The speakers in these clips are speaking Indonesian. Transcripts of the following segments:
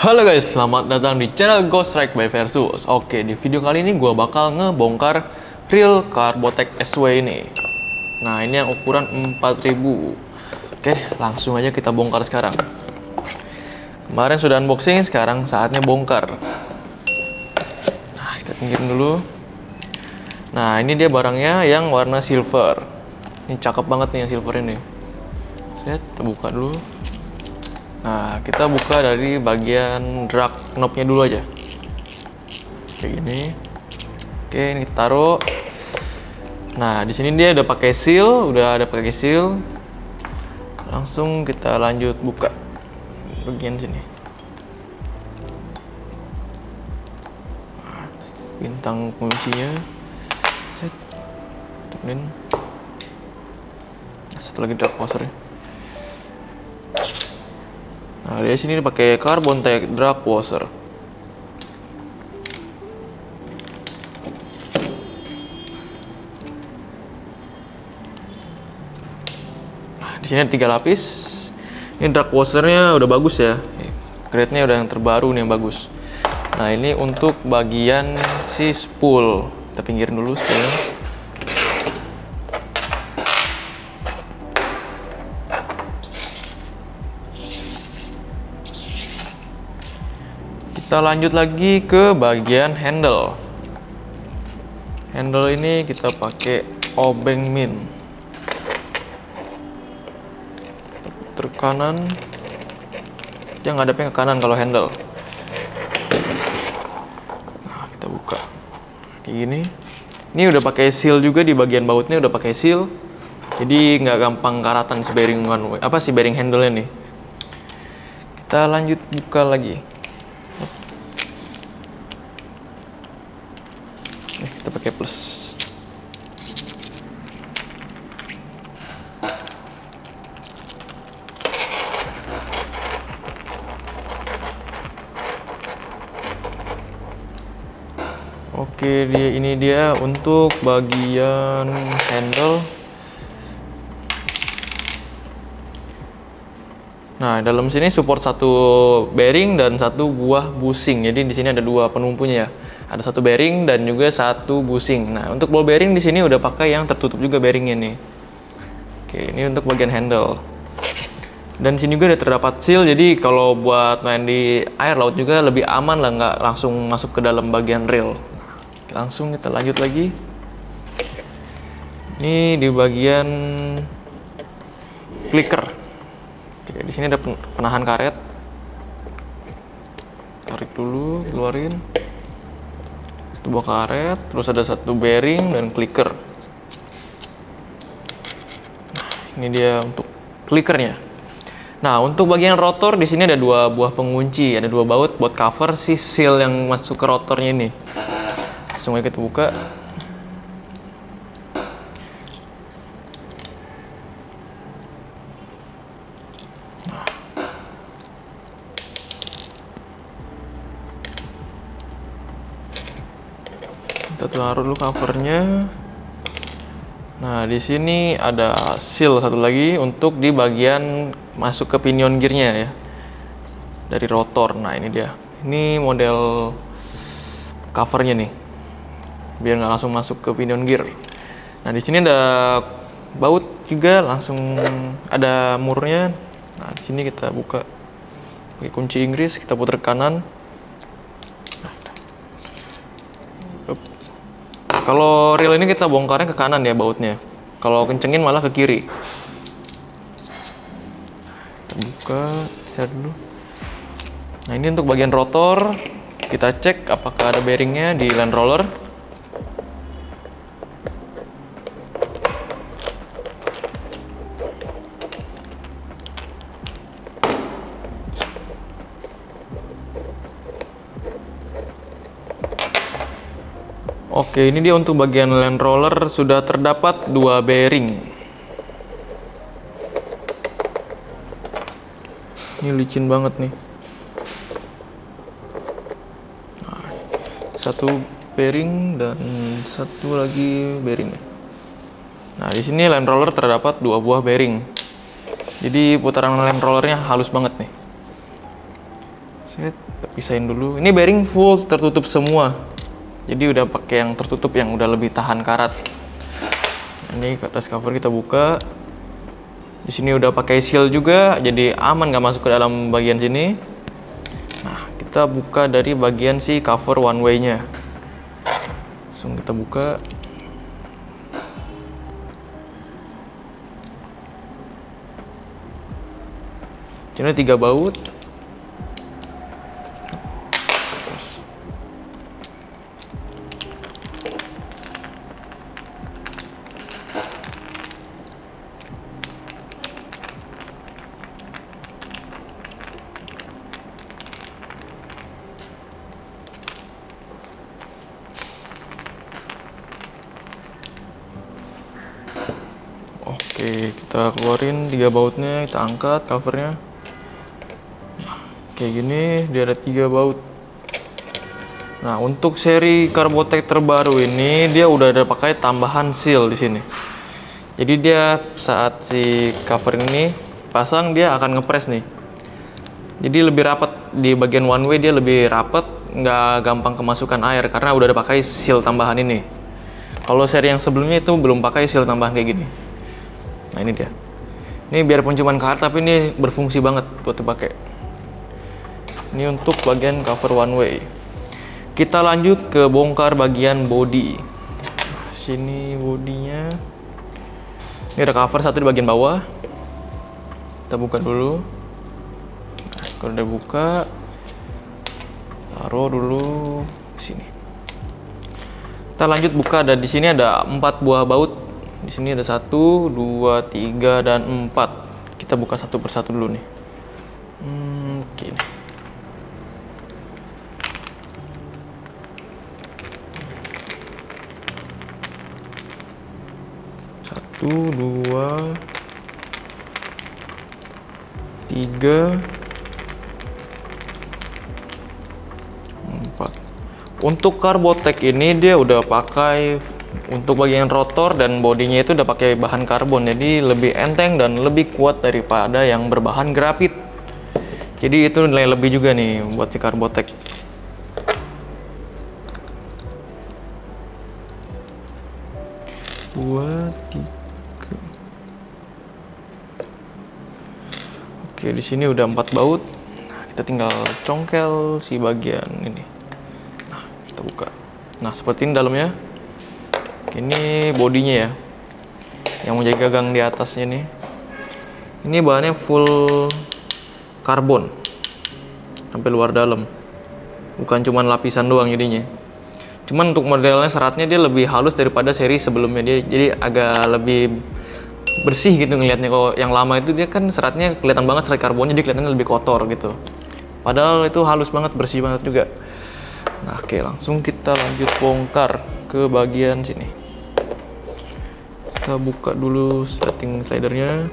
Halo guys, selamat datang di channel Ghost Ride by Versus. Oke, di video kali ini gue bakal ngebongkar real Carbotech SW ini. Nah, ini yang ukuran 4000. Oke, langsung aja kita bongkar sekarang. Kemarin sudah unboxing, sekarang saatnya bongkar. Nah, kita pinggirin dulu. Nah, ini dia barangnya yang warna silver. Ini cakep banget nih yang silver ini. Kita buka dulu. Nah, kita buka dari bagian drag knobnya dulu aja. Kayak gini. Oke, ini kita taruh. Nah, di sini dia udah pakai seal, Langsung kita lanjut buka bagian sini. Nah, bintang kuncinya. Set. Temenin. Nah, satu lagi drag washer. Nah, di sini pakai Carbotech drag washer. Nah, di sini ada 3 lapis. Ini drag washernya udah bagus ya. Grade-nya udah yang terbaru nih yang bagus. Nah, ini untuk bagian si spool. Kita pinggirin dulu spoolnya. Kita lanjut lagi ke bagian handle. Handle ini kita pakai obeng min. Puter kanan. Dia ngadepnya ke kanan kalau handle. Nah, kita buka. Kayak gini. Ini udah pakai seal juga di bagian bautnya udah pakai seal. Jadi nggak gampang karatan si bearing bearing handle-nya nih. Kita lanjut buka lagi. Kita pakai plus. Oke, ini dia untuk bagian handle. Nah, dalam sini support satu bearing dan satu buah bushing. Jadi di sini ada 2 penumpunya ya. Ada 1 bearing dan juga 1 bushing. Nah, untuk ball bearing di sini udah pakai yang tertutup juga bearingnya nih. Oke, ini untuk bagian handle. Dan sini juga ada terdapat seal, jadi kalau buat main di air laut juga lebih aman lah, nggak langsung masuk ke dalam bagian reel. Langsung kita lanjut lagi. Ini di bagian clicker. Oke, di sini ada penahan karet. Tarik dulu, keluarin. Satu buah karet, terus ada 1 bearing dan clicker. Nah, ini dia untuk clickernya. Nah, untuk bagian rotor di sini ada 2 buah pengunci, ada 2 baut buat cover si seal yang masuk ke rotornya ini. Langsung aja kita buka. Kita taruh dulu covernya. Nah, di sini ada seal satu lagi untuk di bagian masuk ke pinion gearnya ya, dari rotor. Nah, ini dia. Ini model covernya nih, biar nggak langsung masuk ke pinion gear. Nah, di sini ada baut juga, langsung ada murnya. Nah, di sini kita buka pakai kunci Inggris, kita putar kanan. Kalau reel ini kita bongkarnya ke kanan ya bautnya. Kalau kencengin malah ke kiri. Kita buka, share dulu. Nah, ini untuk bagian rotor. Kita cek apakah ada bearingnya di land roller. Oke, ini dia untuk bagian land roller sudah terdapat 2 bearing. Ini licin banget nih. Nah, 1 bearing dan 1 lagi bearing. Nah, di sini land roller terdapat 2 buah bearing. Jadi putaran land rollernya halus banget nih. Set, kita pisahin dulu. Ini bearing full tertutup semua. Jadi udah pakai yang tertutup yang udah lebih tahan karat. Ini atas cover kita buka. Di sini udah pakai seal juga, jadi aman nggak masuk ke dalam bagian sini. Nah, kita buka dari bagian si cover one way-nya. Langsung kita buka. Ini 3 baut. Oke, kita keluarin 3 bautnya, kita angkat covernya. Kayak gini, dia ada 3 baut. Nah, untuk seri Carbotech terbaru ini dia udah ada pakai tambahan seal di sini. Jadi dia saat si cover ini pasang dia akan ngepres nih. Jadi lebih rapat di bagian one way, dia lebih rapat, nggak gampang kemasukan air karena udah ada pakai seal tambahan ini. Kalau seri yang sebelumnya itu belum pakai seal tambahan kayak gini. Nah, ini dia. Ini biarpun cuma karet tapi ini berfungsi banget buat dipakai. Ini untuk bagian cover one way. Kita lanjut ke bongkar bagian body. Sini bodinya. Ini ada cover satu di bagian bawah. Kita buka dulu. Nah, kalau udah buka, taruh dulu sini. Kita lanjut buka, dan di sini ada 4 buah baut. Di sini ada 1, 2, 3, dan 4. Kita buka satu persatu dulu nih. Oke nih. Satu, 2, 3, 4. Untuk Carbotech ini dia udah pakai untuk bagian rotor dan bodinya itu udah pakai bahan karbon, jadi lebih enteng dan lebih kuat daripada yang berbahan grafit. Jadi itu nilai lebih juga nih buat si Carbotech. Dua, 3. Oke, di sini udah 4 baut. Nah, kita tinggal congkel si bagian ini. Nah, kita buka. Nah, seperti ini dalamnya. Ini bodinya ya, yang menjadi gagang di atasnya nih. Ini bahannya full karbon sampai luar dalam, bukan cuman lapisan doang jadinya. Cuman untuk modelnya seratnya dia lebih halus daripada seri sebelumnya, dia jadi agak lebih bersih gitu ngelihatnya. Kalau yang lama itu dia kan seratnya kelihatan banget serat karbonnya, dia kelihatannya lebih kotor gitu. Padahal itu halus banget, bersih banget juga. Nah, oke, langsung kita lanjut bongkar ke bagian sini. Kita buka dulu setting slidernya.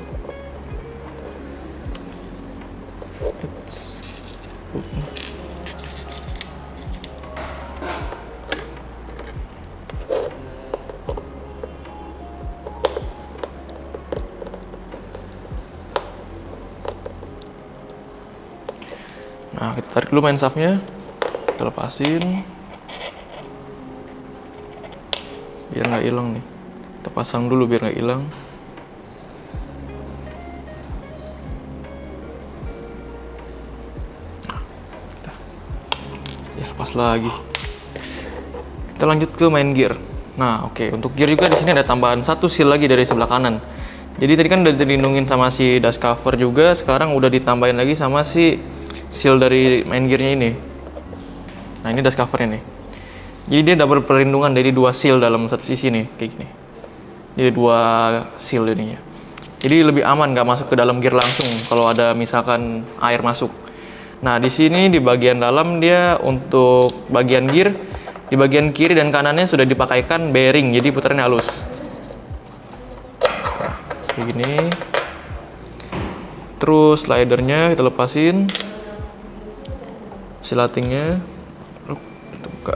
Nah, kita tarik dulu main shaftnya, kita lepasin biar nggak hilang nih. Kita pasang dulu biar nggak hilang. Ya, lepas lagi. Kita lanjut ke main gear. Nah, oke, untuk gear juga di sini ada tambahan 1 seal lagi dari sebelah kanan. Jadi tadi kan udah dilindungin sama si dust cover juga, sekarang udah ditambahin lagi sama si seal dari main gearnya ini. Nah, ini dust covernya nih. Jadi dia double perlindungan dari 2 seal dalam satu sisi nih, kayak gini. Jadi 2 seal ininya. Jadi lebih aman, nggak masuk ke dalam gear langsung kalau ada misalkan air masuk. Nah, di sini di bagian dalam dia untuk bagian gear, di bagian kiri dan kanannya sudah dipakaikan bearing, jadi putarannya halus. Nah, kayak gini. Terus slidernya kita lepasin. Silatingnya. Kita buka.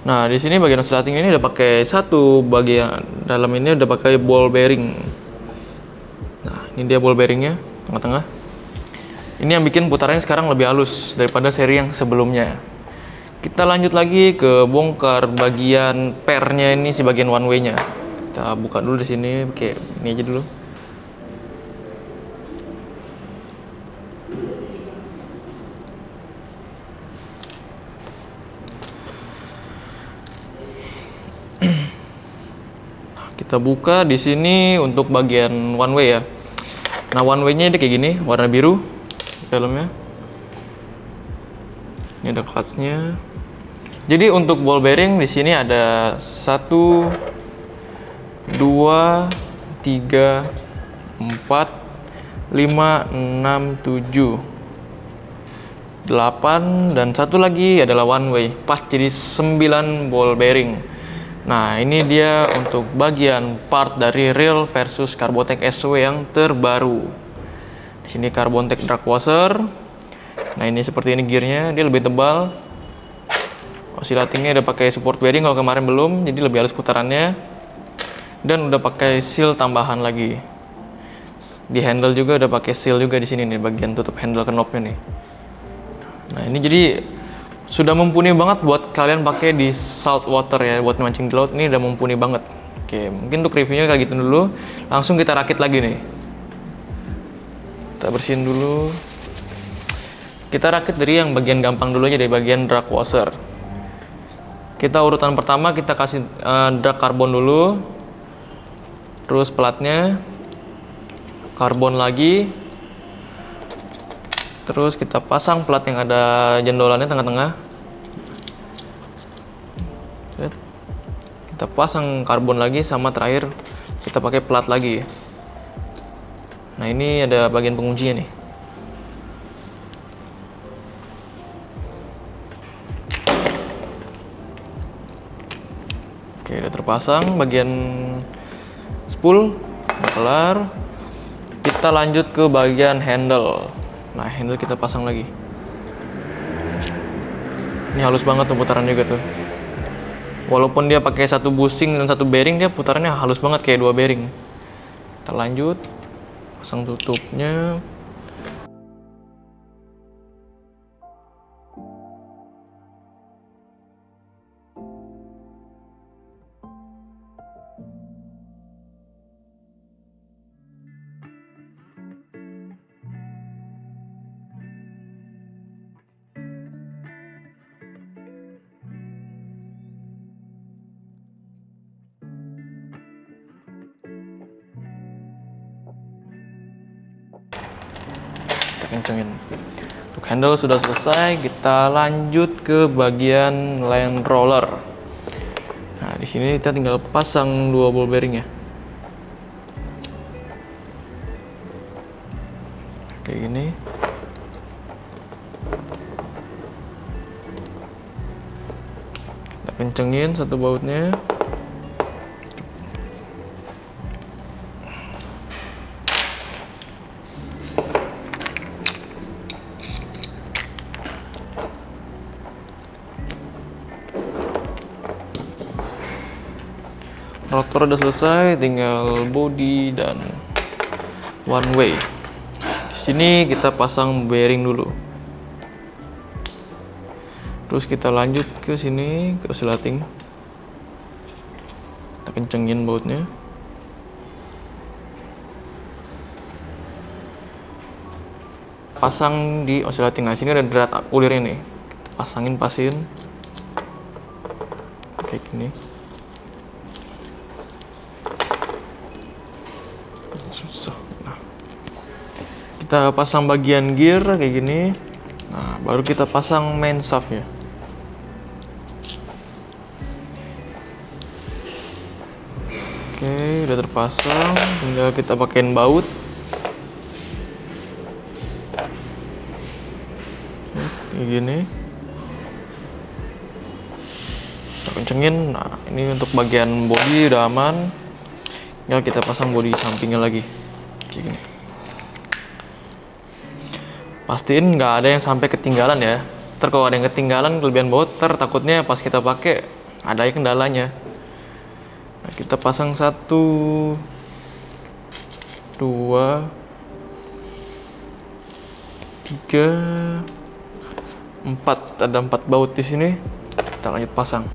Nah, di sini bagian oscillating ini udah pakai satu bagian. Dalam ini udah pakai ball bearing. Nah, ini dia ball bearingnya, tengah-tengah. Ini yang bikin putarannya sekarang lebih halus daripada seri yang sebelumnya. Kita lanjut lagi ke bongkar bagian pernya ini, si bagian one way-nya. Kita buka dulu di sini, kayak ini aja dulu. Kita buka di sini untuk bagian one way ya. Nah, one way-nya ini kayak gini, warna biru dalamnya. Ini ada clutch-nya. Jadi untuk ball bearing di sini ada 1 2 3 4 5 6 7 8 dan satu lagi adalah one way. Pas jadi 9 ball bearing. Nah, ini dia untuk bagian part dari Real versus Carbotech SW yang terbaru. Di sini Carbotech drag washer. Nah, ini seperti ini gearnya, dia lebih tebal. Oscillatingnya udah pakai support bearing, kalau kemarin belum, jadi lebih halus putarannya. Dan udah pakai seal tambahan lagi. Di handle juga udah pakai seal juga di sini nih, bagian tutup handle knobnya nih. Nah, ini jadi sudah mumpuni banget buat kalian pakai di salt water ya, buat mancing di laut. Ini udah mumpuni banget. Oke, mungkin untuk reviewnya kayak gitu dulu. Langsung kita rakit lagi nih. Kita bersihin dulu. Kita rakit dari yang bagian gampang dulu aja, dari bagian drag washer. Kita urutan pertama kita kasih drag karbon dulu. Terus pelatnya karbon lagi. Terus kita pasang plat yang ada jendolannya tengah-tengah. Kita pasang karbon lagi, sama terakhir kita pakai plat lagi. Nah, ini ada bagian penguncinya nih. Oke, udah terpasang bagian spool, udah kelar. Kita lanjut ke bagian handle. Nah, handle kita pasang lagi. Ini halus banget tuh putaran juga tuh. Walaupun dia pakai satu bushing dan satu bearing, dia putarannya halus banget kayak 2 bearing. Kita lanjut, pasang tutupnya. Kencengin. Untuk handle sudah selesai, kita lanjut ke bagian land roller. Nah, di sini kita tinggal pasang 2 ball bearing ya. Kayak gini. Kita kencengin satu bautnya. Rotor udah selesai, tinggal body dan one way. Di sini kita pasang bearing dulu. Terus kita lanjut ke sini, ke oscillating. Kita kencengin bautnya. Pasang di oscillating. Nah, sini ada drat ulirnya nih. Kita pasangin pasin. Kayak gini. Susah. Nah, kita pasang bagian gear kayak gini. Nah, baru kita pasang main shaftnya. Oke, udah terpasang. Tinggal kita pakein baut. Kayak gini. Kita kencengin. Nah, ini untuk bagian bodi udah aman. Tinggal kita pasang bodi sampingnya lagi, kayak gini. Pastiin nggak ada yang sampai ketinggalan ya. Ntar kalau ada yang ketinggalan kelebihan baut, takutnya pas kita pakai ada kendalanya. Nah, kita pasang 1, 2, 3, 4. Ada 4 baut di sini. Kita lanjut pasang.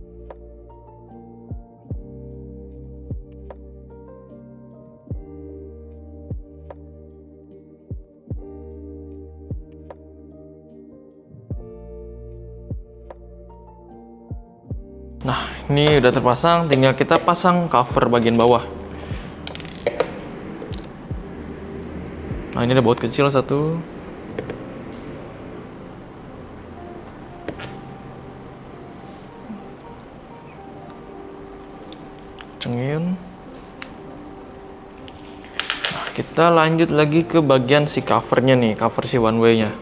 Nah, ini udah terpasang, tinggal kita pasang cover bagian bawah. Nah, ini ada baut kecil 1. Cengin. Nah, kita lanjut lagi ke bagian si covernya nih, cover si one way-nya.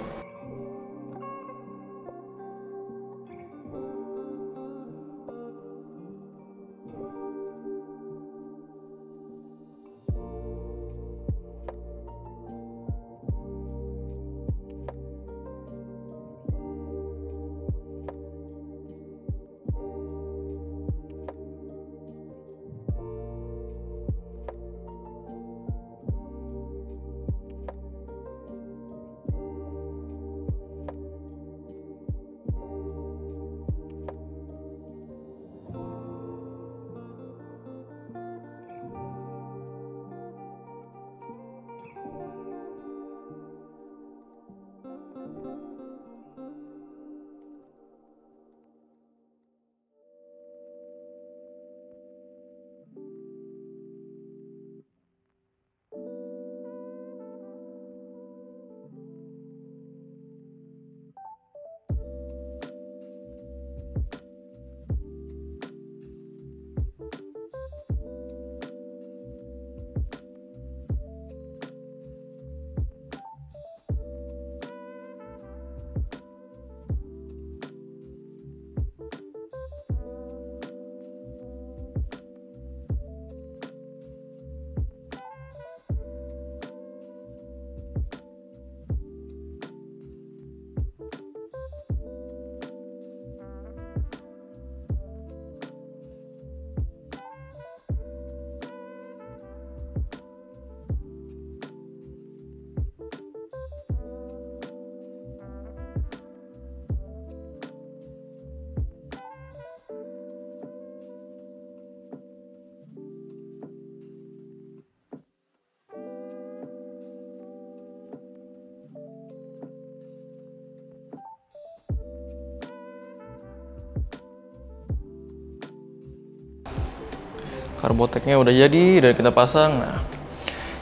Karboteknya udah jadi, udah kita pasang. Nah,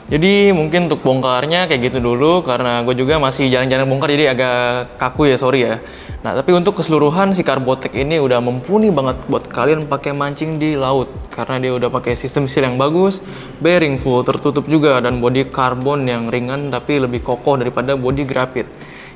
jadi mungkin untuk bongkarnya kayak gitu dulu, karena gue juga masih jarang-jarang bongkar, jadi agak kaku ya, sorry ya. Nah, tapi untuk keseluruhan si karbotek ini udah mumpuni banget buat kalian pakai mancing di laut, karena dia udah pakai sistem seal yang bagus, bearing full tertutup juga, dan bodi karbon yang ringan tapi lebih kokoh daripada bodi grafit.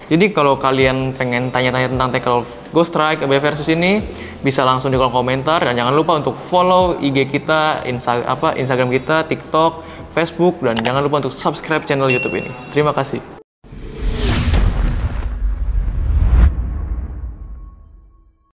Jadi kalau kalian pengen tanya-tanya tentang tackle Ghost Strike ABF Versus ini, bisa langsung di kolom komentar, dan jangan lupa untuk follow IG kita, Instagram kita, TikTok, Facebook, dan jangan lupa untuk subscribe channel YouTube ini. Terima kasih.